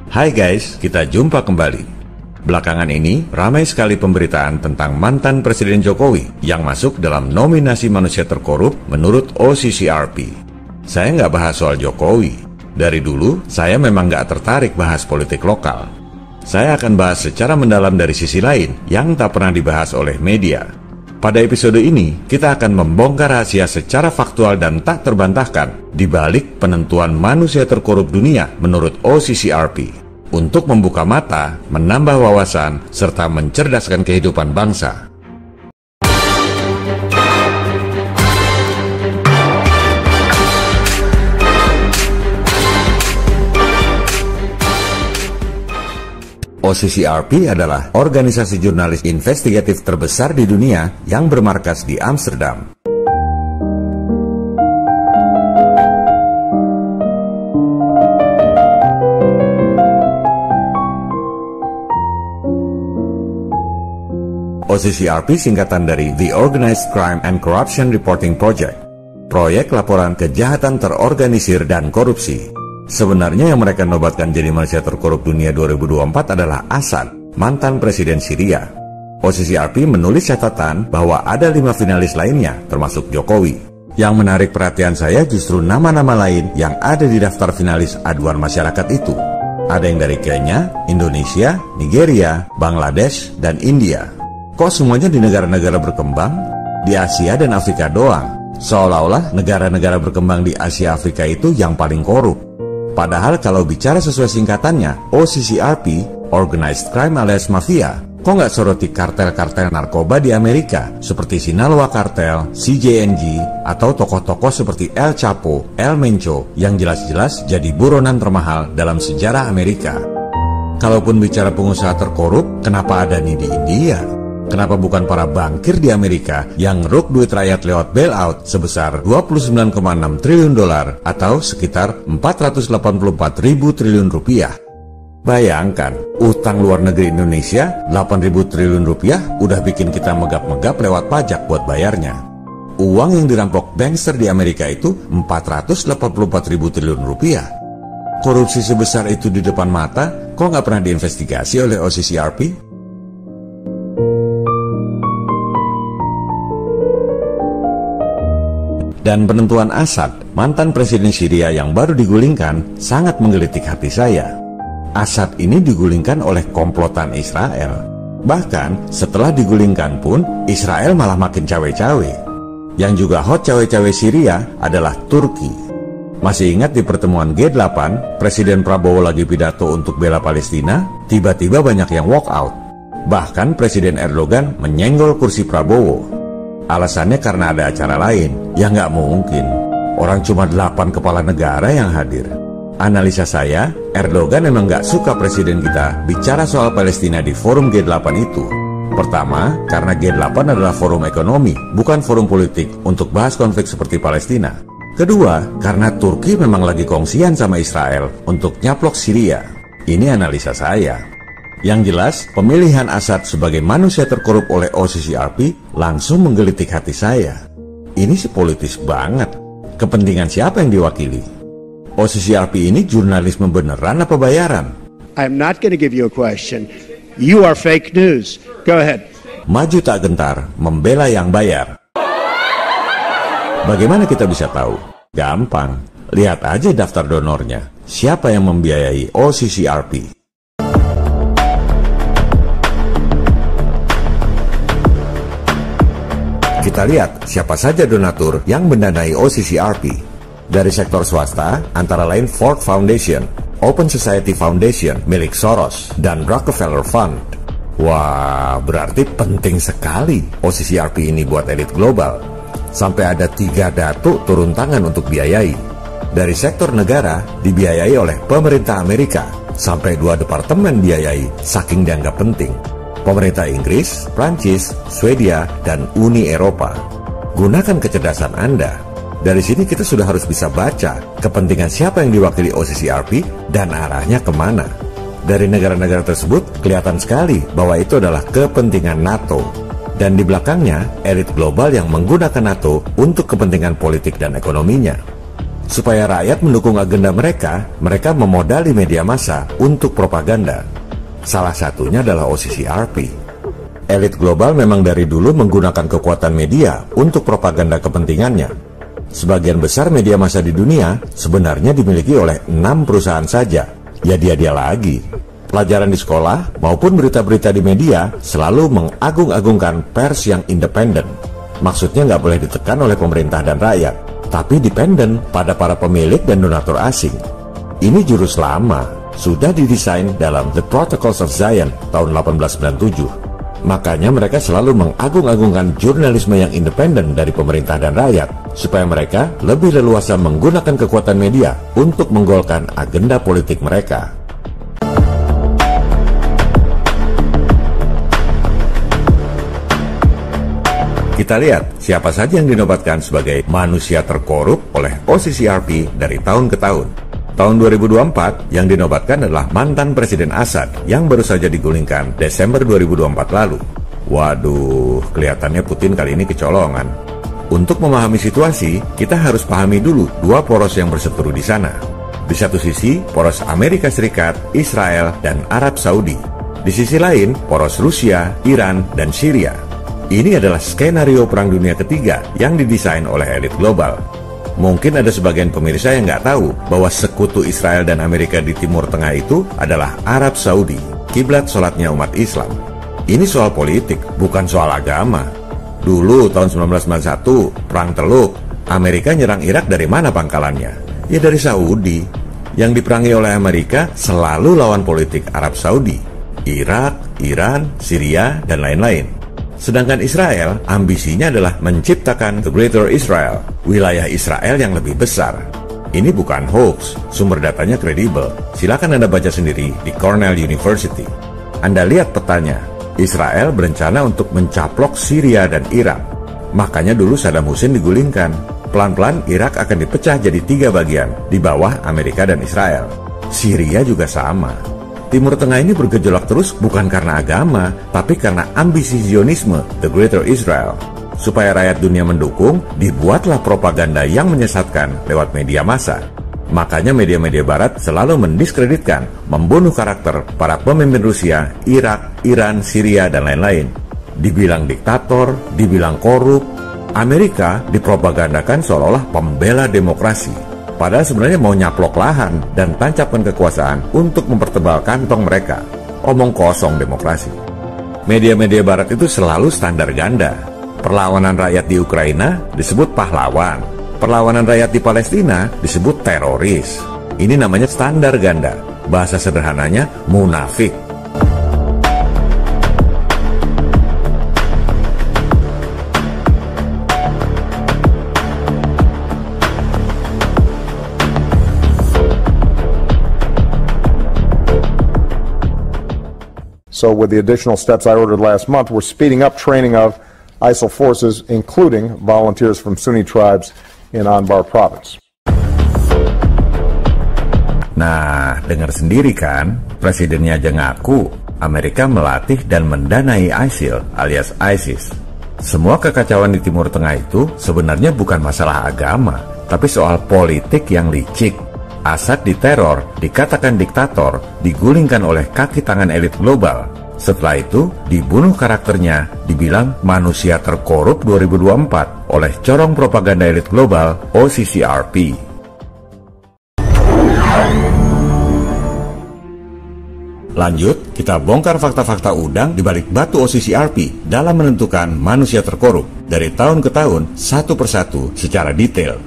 Hai guys, kita jumpa kembali. Belakangan ini, ramai sekali pemberitaan tentang mantan Presiden Jokowi yang masuk dalam nominasi manusia terkorup menurut OCCRP. Saya nggak bahas soal Jokowi. Dari dulu, saya memang nggak tertarik bahas politik lokal. Saya akan bahas secara mendalam dari sisi lain yang tak pernah dibahas oleh media. Pada episode ini, kita akan membongkar rahasia secara faktual dan tak terbantahkan di balik penentuan manusia terkorup dunia menurut OCCRP. Untuk membuka mata, menambah wawasan, serta mencerdaskan kehidupan bangsa. OCCRP adalah organisasi jurnalis investigatif terbesar di dunia yang bermarkas di Amsterdam. OCCRP singkatan dari The Organized Crime and Corruption Reporting Project, proyek laporan kejahatan terorganisir dan korupsi. Sebenarnya yang mereka nobatkan jadi manusia terkorup dunia 2024 adalah Assad, mantan presiden Syria. OCCRP menulis catatan bahwa ada 5 finalis lainnya, termasuk Jokowi. Yang menarik perhatian saya justru nama-nama lain yang ada di daftar finalis aduan masyarakat itu. Ada yang dari Kenya, Indonesia, Nigeria, Bangladesh, dan India. Kok semuanya di negara-negara berkembang? Di Asia dan Afrika doang. Seolah-olah negara-negara berkembang di Asia Afrika itu yang paling korup. Padahal kalau bicara sesuai singkatannya, OCCRP, Organized Crime alias Mafia, kok nggak soroti kartel-kartel narkoba di Amerika, seperti Sinaloa Cartel, CJNG, atau tokoh-tokoh seperti El Chapo, El Mencho, yang jelas-jelas jadi buronan termahal dalam sejarah Amerika. Kalaupun bicara pengusaha terkorup, kenapa ada nih di India? Kenapa bukan para bankir di Amerika yang ngeruk duit rakyat lewat bailout sebesar 29,6 triliun dolar atau sekitar 484 ribu triliun rupiah? Bayangkan, utang luar negeri Indonesia 8.000 triliun rupiah udah bikin kita megap-megap lewat pajak buat bayarnya. Uang yang dirampok bankster di Amerika itu 484 ribu triliun rupiah. Korupsi sebesar itu di depan mata, kok nggak pernah diinvestigasi oleh OCCRP? Dan penentuan Assad, mantan presiden Syria yang baru digulingkan, sangat menggelitik hati saya. Assad ini digulingkan oleh komplotan Israel. Bahkan setelah digulingkan pun, Israel malah makin cawe-cawe. Yang juga hot cawe-cawe Syria adalah Turki. Masih ingat di pertemuan G8, Presiden Prabowo lagi pidato untuk bela Palestina, tiba-tiba banyak yang walk out. Bahkan Presiden Erdogan menyenggol kursi Prabowo. Alasannya karena ada acara lain. Ya nggak mungkin, orang cuma 8 kepala negara yang hadir. Analisa saya, Erdogan memang nggak suka presiden kita bicara soal Palestina di forum G8 itu. Pertama, karena G8 adalah forum ekonomi, bukan forum politik untuk bahas konflik seperti Palestina. Kedua, karena Turki memang lagi kongsian sama Israel untuk nyaplok Syria. Ini analisa saya. Yang jelas, pemilihan Assad sebagai manusia terkorup oleh OCCRP langsung menggelitik hati saya. Ini sih politis banget. Kepentingan siapa yang diwakili? OCCRP ini jurnalisme beneran apa bayaran? I'm not going to give you a question. You are fake news. Go ahead. Maju tak gentar, membela yang bayar. Bagaimana kita bisa tahu? Gampang. Lihat aja daftar donornya. Siapa yang membiayai OCCRP? Kita lihat siapa saja donatur yang mendanai OCCRP. Dari sektor swasta, antara lain Ford Foundation, Open Society Foundation milik Soros, dan Rockefeller Fund. Wah, berarti penting sekali OCCRP ini buat elit global. Sampai ada 3 datuk turun tangan untuk biayai. Dari sektor negara, dibiayai oleh pemerintah Amerika. Sampai 2 departemen biayai, saking dianggap penting. Pemerintah Inggris, Prancis, Swedia, dan Uni Eropa. Gunakan kecerdasan Anda. Dari sini kita sudah harus bisa baca kepentingan siapa yang diwakili OCCRP dan arahnya kemana. Dari negara-negara tersebut kelihatan sekali bahwa itu adalah kepentingan NATO. Dan di belakangnya, elit global yang menggunakan NATO untuk kepentingan politik dan ekonominya. Supaya rakyat mendukung agenda mereka, mereka memodali media massa untuk propaganda. Salah satunya adalah OCCRP. Elit global memang dari dulu menggunakan kekuatan media untuk propaganda kepentingannya. Sebagian besar media massa di dunia sebenarnya dimiliki oleh 6 perusahaan saja. Ya dia lagi. Pelajaran di sekolah maupun berita-berita di media selalu mengagung-agungkan pers yang independen. Maksudnya nggak boleh ditekan oleh pemerintah dan rakyat, tapi dependen pada para pemilik dan donatur asing. Ini jurus lama, sudah didesain dalam The Protocols of Zion tahun 1897. Makanya mereka selalu mengagung-agungkan jurnalisme yang independen dari pemerintah dan rakyat, supaya mereka lebih leluasa menggunakan kekuatan media untuk menggolkan agenda politik mereka. Kita lihat siapa saja yang dinobatkan sebagai manusia terkorup oleh OCCRP dari tahun ke tahun. Tahun 2024 yang dinobatkan adalah mantan Presiden Assad yang baru saja digulingkan Desember 2024 lalu. Waduh, kelihatannya Putin kali ini kecolongan. Untuk memahami situasi, kita harus pahami dulu dua poros yang berseteru di sana. Di satu sisi, poros Amerika Serikat, Israel, dan Arab Saudi. Di sisi lain, poros Rusia, Iran, dan Syria. Ini adalah skenario Perang Dunia Ketiga yang didesain oleh elit global. Mungkin ada sebagian pemirsa yang nggak tahu bahwa sekutu Israel dan Amerika di Timur Tengah itu adalah Arab Saudi, kiblat sholatnya umat Islam. Ini soal politik, bukan soal agama. Dulu tahun 1991, Perang Teluk, Amerika nyerang Irak dari mana pangkalannya? Ya dari Saudi. Yang diperangi oleh Amerika selalu lawan politik Arab Saudi, Irak, Iran, Syria, dan lain-lain. Sedangkan Israel, ambisinya adalah menciptakan The Greater Israel, wilayah Israel yang lebih besar. Ini bukan hoax, sumber datanya kredibel. Silakan Anda baca sendiri di Cornell University. Anda lihat petanya, Israel berencana untuk mencaplok Syria dan Irak. Makanya dulu Saddam Hussein digulingkan. Pelan-pelan Irak akan dipecah jadi 3 bagian, di bawah Amerika dan Israel. Syria juga sama. Timur Tengah ini bergejolak terus bukan karena agama, tapi karena ambisi Zionisme, The Greater Israel. Supaya rakyat dunia mendukung, dibuatlah propaganda yang menyesatkan lewat media massa. Makanya media-media barat selalu mendiskreditkan, membunuh karakter para pemimpin Rusia, Irak, Iran, Syria, dan lain-lain. Dibilang diktator, dibilang korup. Amerika dipropagandakan seolah-olah pembela demokrasi. Padahal sebenarnya mau nyaplok lahan dan tancapkan kekuasaan untuk mempertebal kantong mereka. Omong kosong demokrasi. Media-media barat itu selalu standar ganda. Perlawanan rakyat di Ukraina disebut pahlawan. Perlawanan rakyat di Palestina disebut teroris. Ini namanya standar ganda. Bahasa sederhananya munafik. So with the additional steps I ordered last month, we're speeding up training of ISIL forces, including volunteers from Sunni tribes in Anbar province. Nah, dengar sendiri kan, presidennya aja ngaku Amerika melatih dan mendanai ISIL alias ISIS. Semua kekacauan di Timur Tengah itu sebenarnya bukan masalah agama, tapi soal politik yang licik. Assad diteror, dikatakan diktator, digulingkan oleh kaki tangan elit global. Setelah itu, dibunuh karakternya, dibilang manusia terkorup 2024 oleh corong propaganda elit global OCCRP. Lanjut, kita bongkar fakta-fakta udang di balik batu OCCRP dalam menentukan manusia terkorup dari tahun ke tahun, satu persatu secara detail.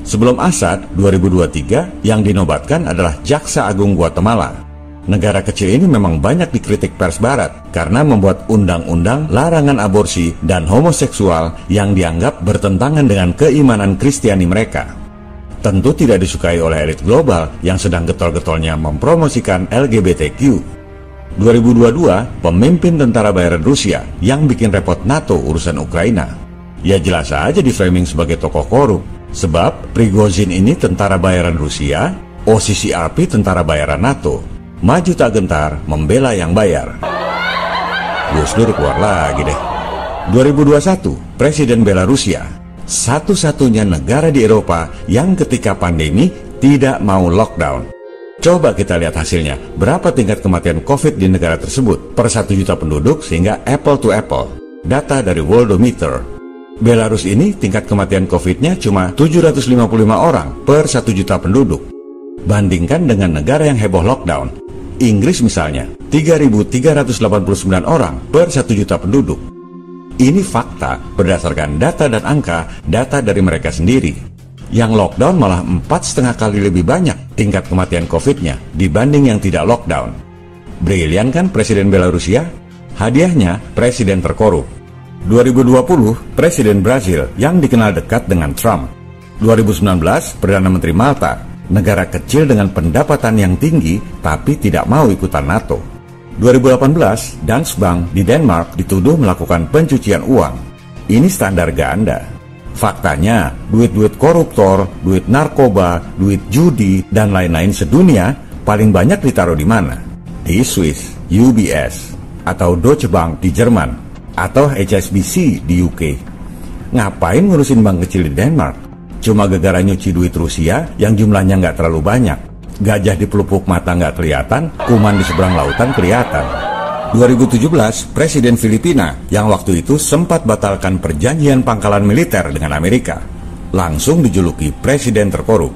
Sebelum Assad, 2023, yang dinobatkan adalah Jaksa Agung Guatemala. Negara kecil ini memang banyak dikritik pers barat karena membuat undang-undang larangan aborsi dan homoseksual yang dianggap bertentangan dengan keimanan Kristiani mereka. Tentu tidak disukai oleh elit global yang sedang getol-getolnya mempromosikan LGBTQ. 2022, pemimpin tentara bayaran Rusia yang bikin repot NATO urusan Ukraina. Ya jelas aja di-framing sebagai tokoh korup. Sebab Prigozhin ini tentara bayaran Rusia, OCCRP tentara bayaran NATO. Maju tak gentar, membela yang bayar. Gus Dur keluar lagi deh. 2021, Presiden Belarusia. Satu-satunya negara di Eropa yang ketika pandemi tidak mau lockdown. Coba kita lihat hasilnya, berapa tingkat kematian COVID di negara tersebut per 1 juta penduduk sehingga apple to apple. Data dari Worldometer. Belarus ini tingkat kematian COVID-nya cuma 755 orang per 1 juta penduduk. Bandingkan dengan negara yang heboh lockdown. Inggris misalnya, 3.389 orang per 1 juta penduduk. Ini fakta berdasarkan data dan angka data dari mereka sendiri. Yang lockdown malah 4,5 kali lebih banyak tingkat kematian COVID-nya dibanding yang tidak lockdown. Brilian kan Presiden Belarusia? Hadiahnya Presiden terkorup. 2020, Presiden Brazil yang dikenal dekat dengan Trump. 2019, Perdana Menteri Malta, negara kecil dengan pendapatan yang tinggi tapi tidak mau ikutan NATO. 2018, Danske Bank di Denmark dituduh melakukan pencucian uang. Ini standar ganda. Faktanya, duit-duit koruptor, duit narkoba, duit judi, dan lain-lain sedunia paling banyak ditaruh di mana? Di Swiss, UBS, atau Deutsche Bank di Jerman, atau HSBC di UK. Ngapain ngurusin bank kecil di Denmark? Cuma gara-gara nyuci duit Rusia yang jumlahnya nggak terlalu banyak. Gajah di pelupuk mata nggak kelihatan, kuman di seberang lautan kelihatan. 2017, Presiden Filipina yang waktu itu sempat batalkan perjanjian pangkalan militer dengan Amerika, langsung dijuluki Presiden terkorup.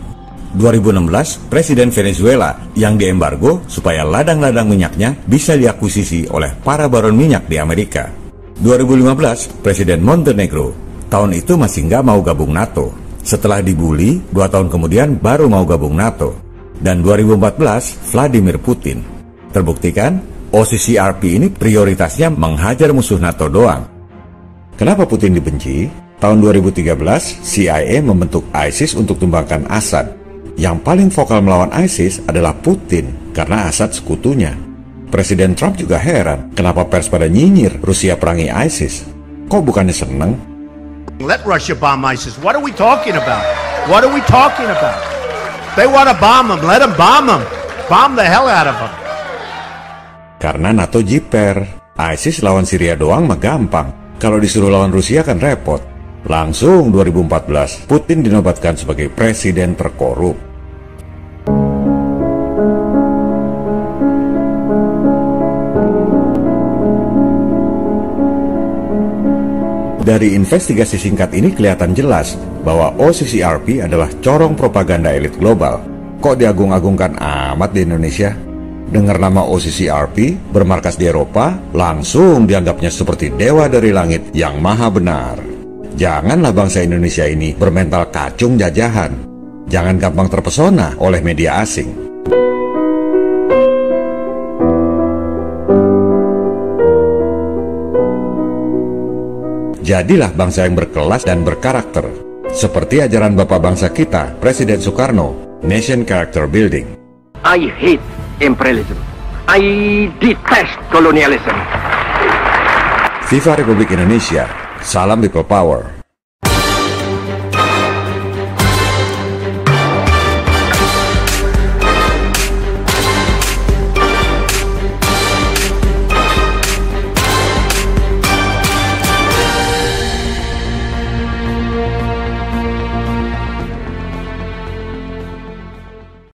2016, Presiden Venezuela yang diembargo supaya ladang-ladang minyaknya bisa diakuisisi oleh para baron minyak di Amerika. 2015, Presiden Montenegro, tahun itu masih nggak mau gabung NATO. Setelah dibully, 2 tahun kemudian baru mau gabung NATO. Dan 2014, Vladimir Putin. Terbuktikan, OCCRP ini prioritasnya menghajar musuh NATO doang. Kenapa Putin dibenci? Tahun 2013, CIA membentuk ISIS untuk tumbangkan Assad. Yang paling vokal melawan ISIS adalah Putin, karena Assad sekutunya. Presiden Trump juga heran, kenapa pers pada nyinyir Rusia perangi ISIS. Kok bukannya seneng? Let Russia bomb ISIS. What are we talking about? What are we talking about? They want to bomb them. Let them bomb them. Bomb the hell out of them. Karena NATO jiper. ISIS lawan Syria doang mah gampang. Kalau disuruh lawan Rusia kan repot. Langsung 2014, Putin dinobatkan sebagai presiden terkorup. Dari investigasi singkat ini kelihatan jelas bahwa OCCRP adalah corong propaganda elit global. Kok diagung-agungkan amat di Indonesia? Dengar nama OCCRP bermarkas di Eropa, langsung dianggapnya seperti dewa dari langit yang maha benar. Janganlah bangsa Indonesia ini bermental kacung jajahan. Jangan gampang terpesona oleh media asing. Jadilah bangsa yang berkelas dan berkarakter. Seperti ajaran bapak bangsa kita, Presiden Soekarno, Nation Character Building. I hate imperialism. I detest colonialism. Viva Republik Indonesia. Salam People Power.